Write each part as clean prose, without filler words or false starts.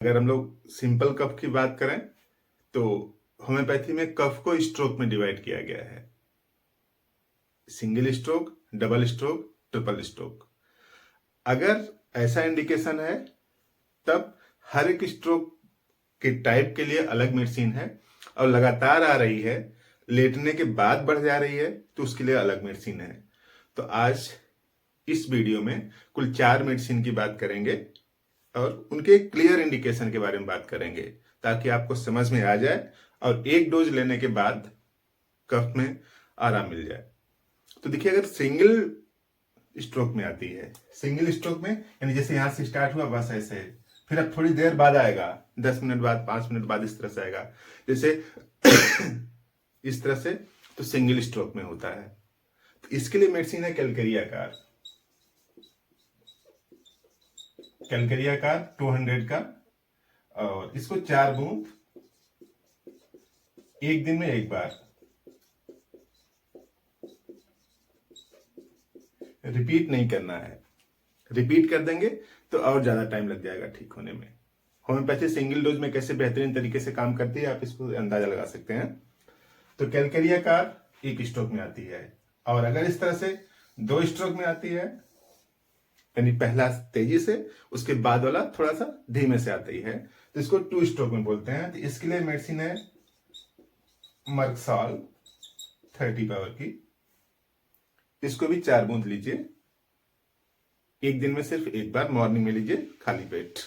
अगर हम लोग सिंपल कफ की बात करें तो होम्योपैथी में कफ को स्ट्रोक में डिवाइड किया गया है। Single stroke, double stroke, triple stroke. अगर ऐसा इंडिकेशन है तब हर एक स्ट्रोक के टाइप के लिए अलग मेडिसिन है, और लगातार आ रही है, लेटने के बाद बढ़ जा रही है तो उसके लिए अलग मेडिसिन है। तो आज इस वीडियो में कुल 4 मेडिसिन की बात करेंगे और उनके क्लियर इंडिकेशन के बारे में बात करेंगे ताकि आपको समझ में आ जाए और एक डोज लेने के बाद कफ में आराम मिल जाए। तो देखिए, अगर सिंगल स्ट्रोक में आती है, सिंगल स्ट्रोक में यानी जैसे यहां से स्टार्ट हुआ बस ऐसे है, फिर अब थोड़ी देर बाद आएगा, 10 मिनट बाद, 5 मिनट बाद, इस तरह से आएगा, जैसे इस तरह से, तो सिंगल स्ट्रोक में होता है। तो इसके लिए मेडिसिन है कैलकेरिया कार। कैलकेरिया कार 200 का, और इसको 4 बूंद एक दिन में एक बार रिपीट नहीं करना है। रिपीट कर देंगे तो और ज्यादा टाइम लग जाएगा ठीक होने में। होम्योपैथी सिंगल डोज में कैसे बेहतरीन तरीके से काम करती है आप इसको अंदाजा लगा सकते हैं। तो कैलकेरिया कार एक स्ट्रोक में आती है, और अगर इस तरह से 2 स्ट्रोक में आती है, यानी पहला तेजी से, उसके बाद वाला थोड़ा सा धीमे से आती है, तो इसको 2 स्ट्रोक में बोलते हैं। तो इसके लिए मेडिसिन है मर्कसॉल 30 पावर की। इसको भी 4 बूंद लीजिए, एक दिन में सिर्फ एक बार, मॉर्निंग में लीजिए खाली पेट।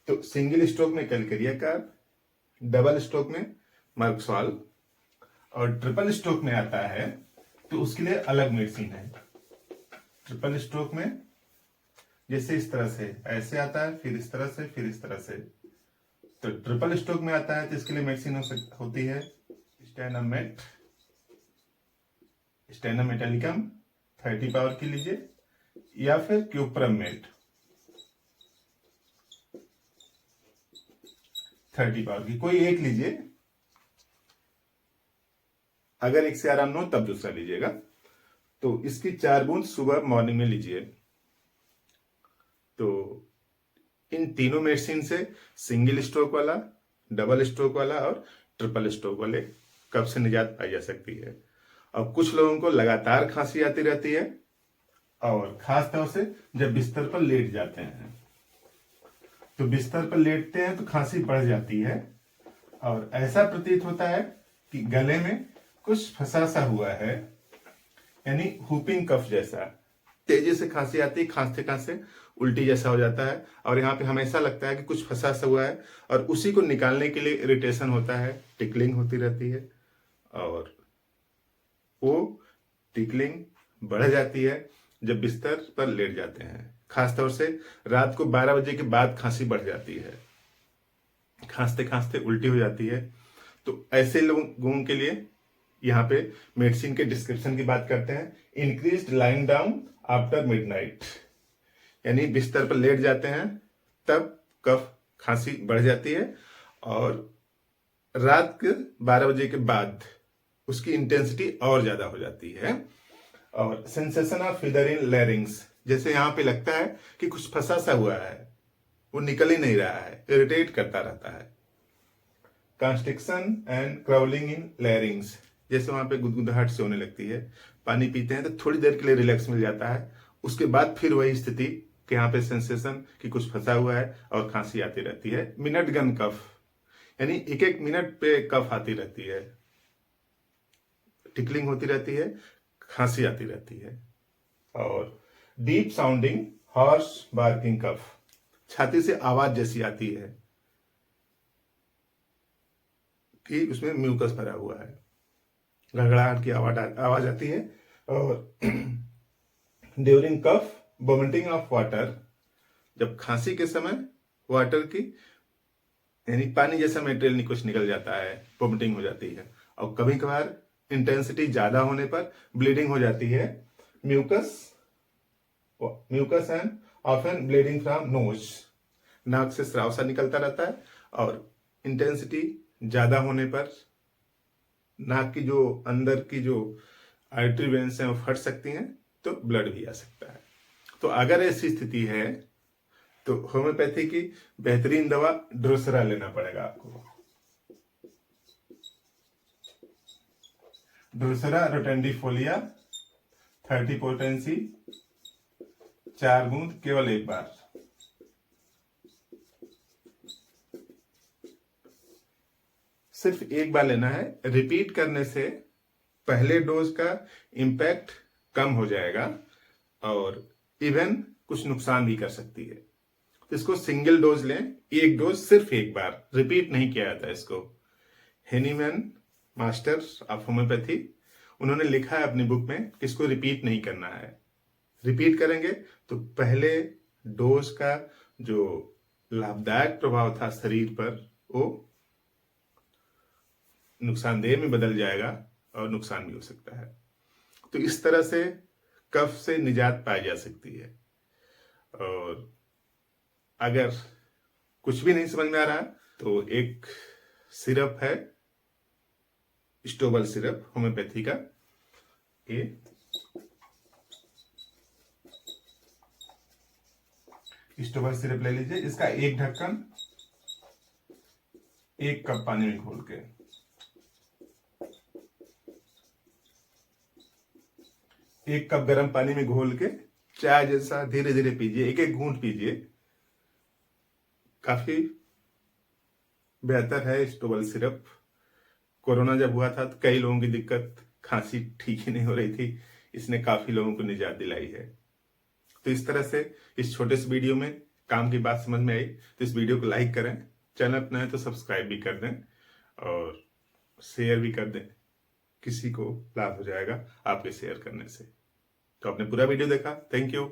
तो सिंगल स्ट्रोक में कैलकेरिया कार, डबल स्ट्रोक में मर्कसॉल, और ट्रिपल स्ट्रोक में आता है तो उसके लिए अलग मेडिसिन है। ट्रिपल स्ट्रोक में जैसे इस तरह से ऐसे आता है, फिर इस तरह से, फिर इस तरह से। तो ट्रिपल स्ट्रोक में आता है तो इसके लिए मेडिसिन होती है स्टेनामेट, स्टेनामेटालिकम 30 पावर की लीजिए, या फिर क्यूप्रमेट 30 पावर की, कोई एक लीजिए। अगर एक से आराम न हो तब दूसरा लीजिएगा। तो इसकी 4 बूंद सुबह मॉर्निंग में लीजिए। तो इन तीनों मेडिसिन से सिंगल स्ट्रोक वाला, डबल स्ट्रोक वाला और ट्रिपल स्ट्रोक वाले कफ से निजात पाई जा सकती है। और कुछ लोगों को लगातार खांसी आती रहती है, और खास तौर से जब बिस्तर पर लेट जाते हैं, तो बिस्तर पर लेटते हैं तो खांसी बढ़ जाती है, और ऐसा प्रतीत होता है कि गले में कुछ फंसा सा हुआ है, यानी हुपिंग कफ जैसा। तेजी से खांसी आती है, खांसते खांसते उल्टी जैसा हो जाता है, और यहाँ पे हमेशा लगता है कि कुछ फंसा सा हुआ है, और उसी को निकालने के लिए इरिटेशन होता है, टिकलिंग होती रहती है, और वो टिकलिंग बढ़ जाती है जब बिस्तर पर लेट जाते हैं। खासतौर से रात को 12 बजे के बाद खांसी बढ़ जाती है, खांसते खांसते उल्टी हो जाती है। तो ऐसे लोगों के लिए यहाँ पे मेडिसिन के डिस्क्रिप्शन की बात करते हैं। Increased lying down after midnight, यानी बिस्तर पर लेट जाते हैं तब कफ खांसी बढ़ जाती है, और रात के 12 बजे के बाद उसकी इंटेंसिटी और ज्यादा हो जाती है। और सेंसेशन ऑफ फीवर इन लैरिंग्स, जैसे यहाँ पे लगता है कि कुछ फंसा सा हुआ है, वो निकल ही नहीं रहा है, इरिटेट करता रहता है। कॉन्स्ट्रिक्शन एंड क्राउलिंग इन लैरिंग्स, जैसे वहां पे गुदगुदाहट से होने लगती है, पानी पीते हैं तो थोड़ी देर के लिए रिलैक्स मिल जाता है, उसके बाद फिर वही स्थिति कि यहाँ पे सेंसेशन कि कुछ फंसा हुआ है और खांसी आती रहती है। मिनट गन कफ, यानी एक एक मिनट पे कफ आती रहती है, टिकलिंग होती रहती है, खांसी आती रहती है। और डीप साउंडिंग हॉर्स बार्किंग कफ, छाती से आवाज जैसी आती है कि उसमें म्यूकस भरा हुआ है, घड़घड़ाहट की आवाज आती है। और during cough vomiting of water, जब खांसी के समय वाटर की यानी पानी जैसा मेटेरियल कुछ निकल जाता है, वोमिटिंग हो जाती है, और कभी कभार इंटेंसिटी ज्यादा होने पर ब्लीडिंग हो जाती है। Mucus and often bleeding from nose, नाक से स्राव सा निकलता रहता है, और इंटेंसिटी ज्यादा होने पर नाक की जो अंदर की जो आर्टरी वेन्स हैं वो फट सकती हैं, तो ब्लड भी आ सकता है। तो अगर ऐसी स्थिति है तो होम्योपैथी की बेहतरीन दवा ड्रोसरा लेना पड़ेगा आपको। ड्रोसरा रोटेंडिफोलिया 30 पोटेंसी 4 बूंद केवल एक बार। सिर्फ एक बार लेना है। रिपीट करने से पहले डोज का इम्पैक्ट कम हो जाएगा और इवन कुछ नुकसान भी कर सकती है। तो इसको सिंगल डोज लें, एक डोज सिर्फ एक बार, रिपीट नहीं किया जाता इसको। हेनीमैन मास्टर ऑफ होम्योपैथी उन्होंने लिखा है अपनी बुक में कि इसको रिपीट नहीं करना है। रिपीट करेंगे तो पहले डोज का जो लाभदायक प्रभाव था शरीर पर वो नुकसानदेह में बदल जाएगा और नुकसान भी हो सकता है। तो इस तरह से कफ से निजात पाई जा सकती है। और अगर कुछ भी नहीं समझ में आ रहा तो एक सिरप है, स्टोबल सिरप होम्योपैथी का। ये स्टोबल सिरप ले लीजिए। इसका एक ढक्कन 1 कप पानी में घोल के, एक कप गर्म पानी में घोल के चाय जैसा धीरे धीरे पीजिए, एक एक घूंट पीजिए। काफी बेहतर है स्टोबल सिरप। कोरोना जब हुआ था तो कई लोगों की दिक्कत, खांसी ठीक ही नहीं हो रही थी, इसने काफी लोगों को निजात दिलाई है। तो इस तरह से इस छोटे से वीडियो में काम की बात समझ में आई तो इस वीडियो को लाइक करें, चैनल अपना है तो सब्सक्राइब भी कर दें और शेयर भी कर दें। किसी को लाभ हो जाएगा आपके शेयर करने से। तो आपने पूरा वीडियो देखा, थैंक यू।